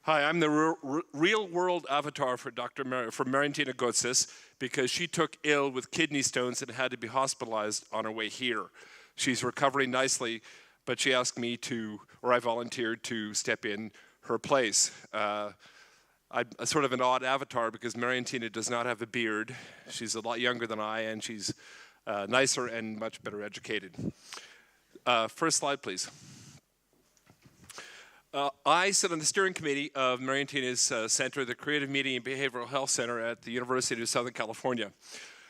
Hi, I'm the real-world avatar for for Marientina Gotsis because she took ill with kidney stones and had to be hospitalized on her way here. She's recovering nicely, but she asked me to, or I volunteered to step in her place. I'm sort of an odd avatar because Marientina does not have a beard. She's a lot younger than I, and she's nicer and much better educated. First slide, please. I sit on the steering committee of Marientina's center, the Creative Meeting and Behavioral Health Center at the University of Southern California,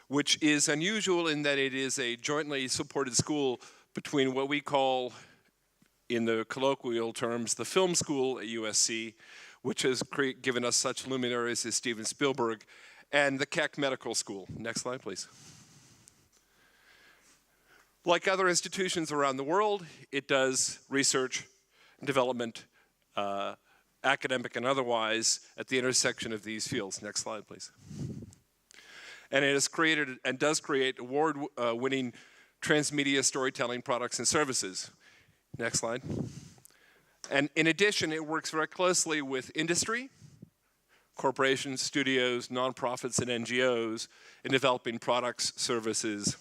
which is unusual in that it is a jointly supported school between what we call, in the colloquial terms, the film school at USC, which has given us such luminaries as Steven Spielberg, and the Keck Medical School. Next slide, please. Like other institutions around the world, it does research and development, academic and otherwise, at the intersection of these fields. Next slide, please. And it has created and does create award-winning transmedia storytelling products and services. Next slide. And in addition, it works very closely with industry, corporations, studios, nonprofits, and NGOs in developing products, services,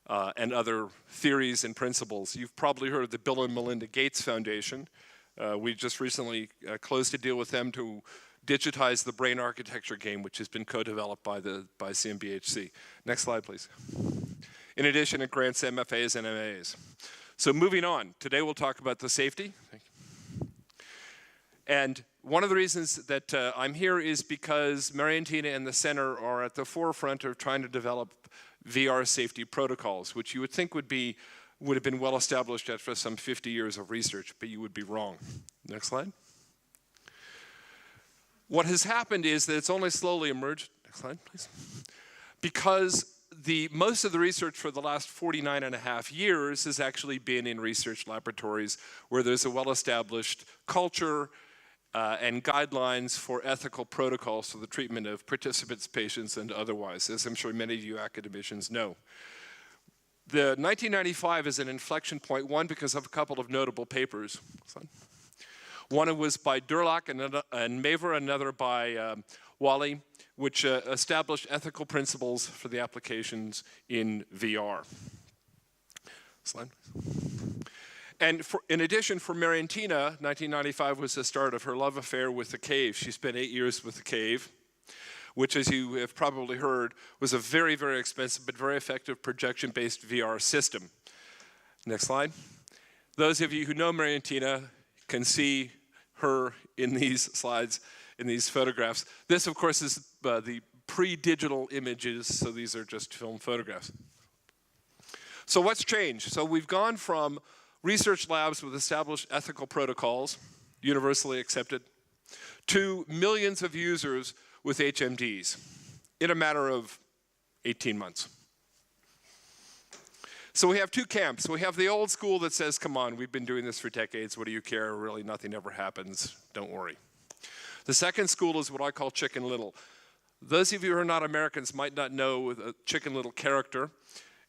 and other theories and principles. You've probably heard of the Bill and Melinda Gates Foundation. We just recently closed a deal with them to digitize the brain architecture game, which has been co-developed by CMBHC. Next slide, please. In addition, it grants MFAs and MAs. So moving on, today we'll talk about the safety. And one of the reasons that I'm here is because Marientina and the center are at the forefront of trying to develop VR safety protocols, which you would think would have been well established after some 50 years of research, but you would be wrong. Next slide. What has happened is that it's only slowly emerged. Next slide, please. Because most of the research for the last 49.5 years has actually been in research laboratories where there's a well-established culture and guidelines for ethical protocols for the treatment of participants, patients, and otherwise, as I'm sure many of you academicians know. The 1995 is an inflection point, one, because of a couple of notable papers. One was by Durlach and Maver, another by Wally, which established ethical principles for the applications in VR. Slide. And in addition, for Marientina, 1995 was the start of her love affair with the cave. She spent 8 years with the cave, which, as you have probably heard, was a very, very expensive but very effective projection-based VR system. Next slide. Those of you who know Marientina can see her in these slides, in these photographs. This, of course, is the pre-digital images, so these are just film photographs. So what's changed? So we've gone from research labs with established ethical protocols, universally accepted, to millions of users with HMDs in a matter of 18 months. So we have two camps. We have the old school that says, come on, we've been doing this for decades, what do you care, really nothing ever happens, don't worry. The second school is what I call Chicken Little. Those of you who are not Americans might not know the Chicken Little character.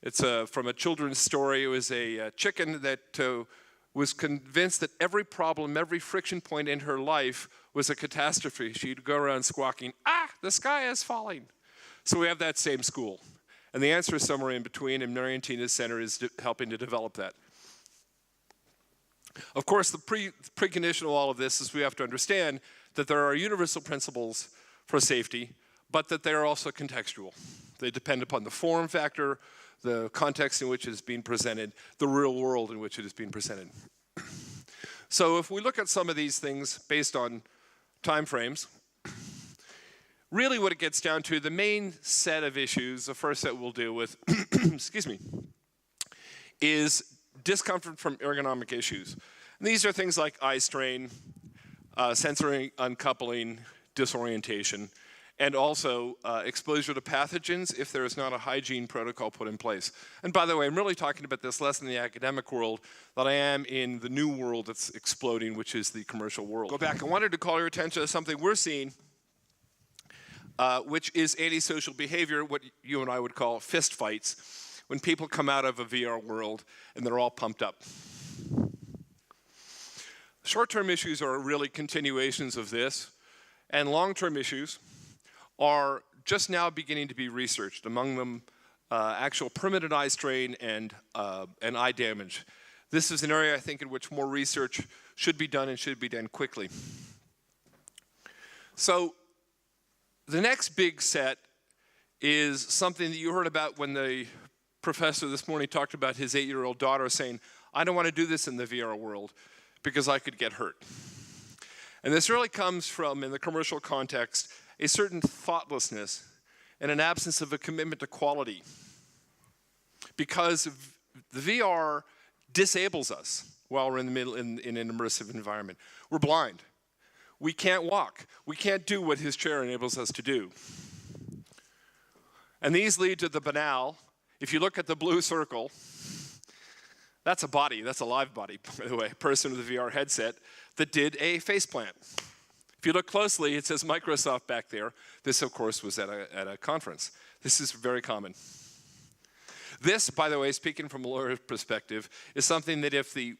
It's from a children's story. It was a chicken that was convinced that every problem, every friction point in her life was a catastrophe. She'd go around squawking, ah, the sky is falling. So we have that same school. And the answer is somewhere in between, and Marientina's center is helping to develop that. Of course, the precondition of all of this is we have to understand that there are universal principles for safety, but that they are also contextual. They depend upon the form factor, the context in which it is being presented, the real world in which it is being presented. So if we look at some of these things based on time frames, really what it gets down to, the main set of issues, the first set we'll deal with, excuse me, is discomfort from ergonomic issues. And these are things like eye strain, sensory uncoupling, disorientation, and also exposure to pathogens if there is not a hygiene protocol put in place. And by the way, I'm really talking about this less in the academic world than I am in the new world that's exploding, which is the commercial world. Go back. I wanted to call your attention to something we're seeing, which is antisocial behavior, what you and I would call fist fights, when people come out of a VR world and they're all pumped up. Short-term issues are really continuations of this, and long-term issues are just now beginning to be researched, among them actual permanent eye strain and eye damage. This is an area, I think, in which more research should be done and should be done quickly. So the next big set is something that you heard about when the professor this morning talked about his 8-year-old daughter saying, I don't want to do this in the VR world because I could get hurt. And this really comes from, in the commercial context, a certain thoughtlessness and an absence of a commitment to quality. Because the VR disables us while we're in the middle in an immersive environment. We're blind. We can't walk. We can't do what his chair enables us to do. And these lead to the banal. If you look at the blue circle, that's a body, that's a live body, by the way, person with a VR headset that did a faceplant. If you look closely, it says Microsoft back there. This, of course, was at a conference. This is very common. This, by the way, speaking from a lawyer's perspective, is something that if the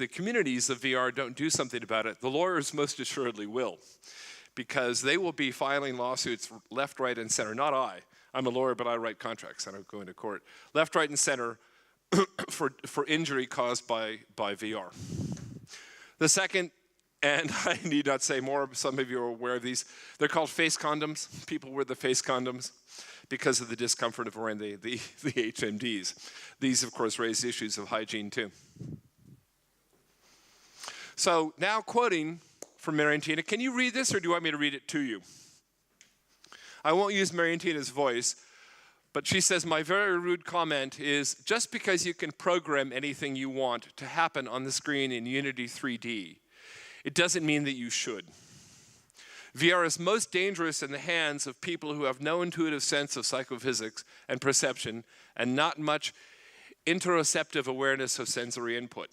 communities of VR don't do something about it, the lawyers most assuredly will, because they will be filing lawsuits left, right, and center. Not I. I'm a lawyer, but I write contracts. I don't go into court. Left, right, and center for injury caused by VR. The second, and I need not say more, some of you are aware of these, they're called face condoms. People wear the face condoms because of the discomfort of wearing the HMDs. These, of course, raise issues of hygiene, too. So now quoting from Marientina, can you read this, or do you want me to read it to you? I won't use Marientina's voice, but she says, my very rude comment is, just because you can program anything you want to happen on the screen in Unity 3D, it doesn't mean that you should. VR is most dangerous in the hands of people who have no intuitive sense of psychophysics and perception and not much interoceptive awareness of sensory input.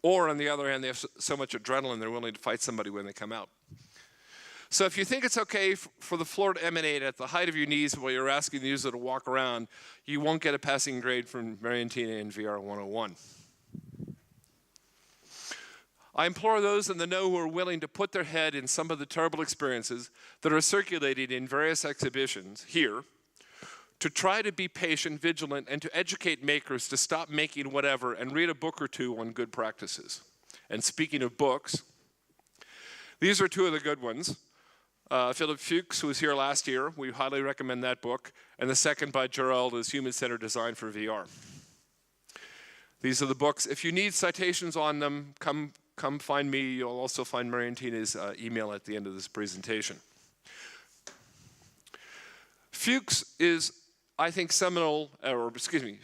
Or, on the other hand, they have so much adrenaline they're willing to fight somebody when they come out. So if you think it's okay for the floor to emanate at the height of your knees while you're asking the user to walk around, you won't get a passing grade from Marientina in VR 101. I implore those in the know who are willing to put their head in some of the terrible experiences that are circulated in various exhibitions here to try to be patient, vigilant, and to educate makers to stop making whatever and read a book or two on good practices. And speaking of books, these are two of the good ones. Philip Fuchs, who was here last year, we highly recommend that book. And the second by Gerald is Human-Centered Design for VR. These are the books. If you need citations on them, come find me. You'll also find Marientina's email at the end of this presentation. Fuchs is, I think, seminal, or excuse me,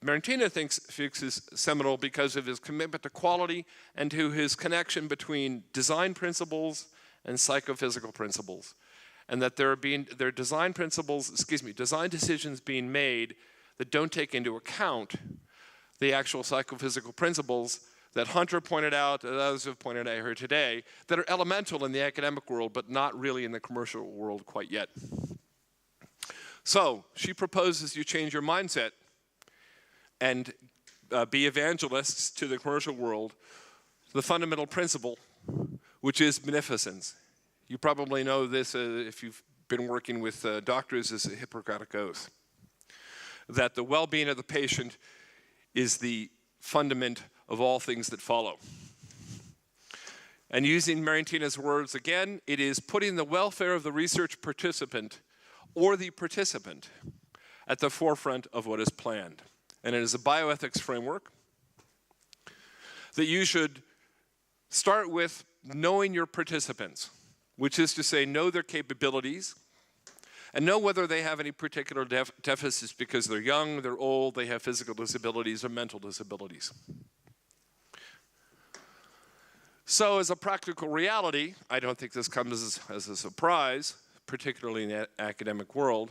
Marientina thinks Fuchs is seminal because of his commitment to quality and to his connection between design principles and psychophysical principles. And that there are design principles, design decisions being made that don't take into account the actual psychophysical principles that Hunter pointed out, that others have pointed out here today, that are elemental in the academic world, but not really in the commercial world quite yet. So she proposes you change your mindset and be evangelists to the commercial world, the fundamental principle, which is beneficence. You probably know this if you've been working with doctors as a Hippocratic oath, that the well-being of the patient is the fundament of all things that follow. And using Marientina's words again, it is putting the welfare of the research participant or the participant at the forefront of what is planned. And it is a bioethics framework that you should start with knowing your participants, which is to say, know their capabilities, and know whether they have any particular deficits because they're young, they're old, they have physical disabilities or mental disabilities. So as a practical reality, I don't think this comes as a surprise, particularly in the academic world,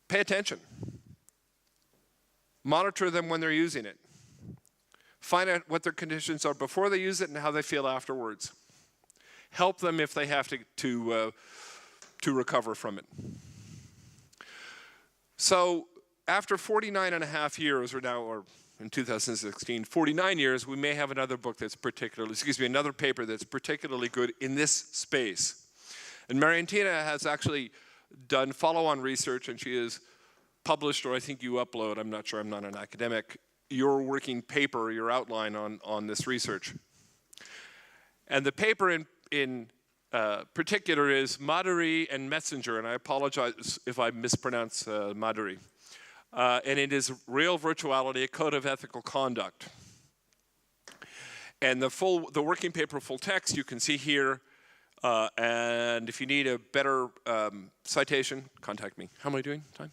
pay attention. Monitor them when they're using it. Find out what their conditions are before they use it and how they feel afterwards. Help them if they have to recover from it. So after 49 and a half years, or in 2016, 49 years, we may have another book that's particularly, another paper that's particularly good in this space. And Marientina has actually done follow-on research, and she has published, or I think you upload, I'm not sure, I'm not an academic, your working paper, your outline on this research. And the paper in particular is Maduri and Metzinger, and I apologize if I mispronounce Maduri. And it is Real Virtuality, a Code of Ethical Conduct. And the working paper full text you can see here, and if you need a better citation, contact me. How am I doing? Time?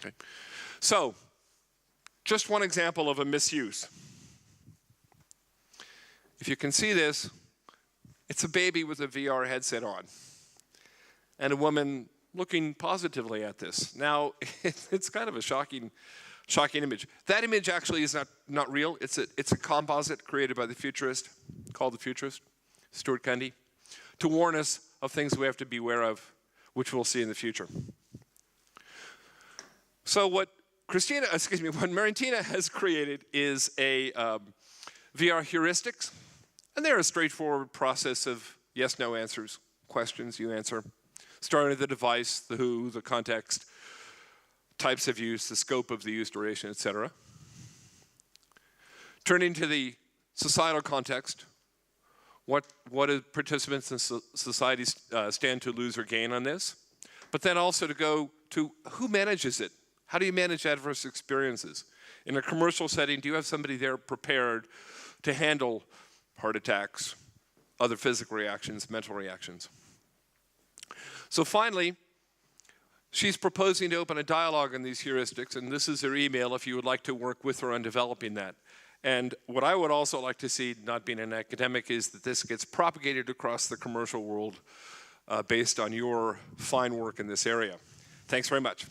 Okay. So, just one example of a misuse. If you can see this, it's a baby with a VR headset on, and a woman looking positively at this. Now, it's kind of a shocking image. That image actually is not real. It's a composite created by the futurist, called the futurist, Stuart Cundy, to warn us of things we have to be aware of, which we'll see in the future. So what Marientina has created is a VR heuristics, and they're a straightforward process of yes/no answers, questions you answer, starting with the device, the who, the context, types of use, the scope of the use, duration, etc. Turning to the societal context, what do participants in society stand to lose or gain on this? But then also to go to who manages it? How do you manage adverse experiences? In a commercial setting, do you have somebody there prepared to handle heart attacks, other physical reactions, mental reactions? So finally, she's proposing to open a dialogue on these heuristics, and this is her email if you would like to work with her on developing that. And what I would also like to see, not being an academic, is that this gets propagated across the commercial world based on your fine work in this area. Thanks very much.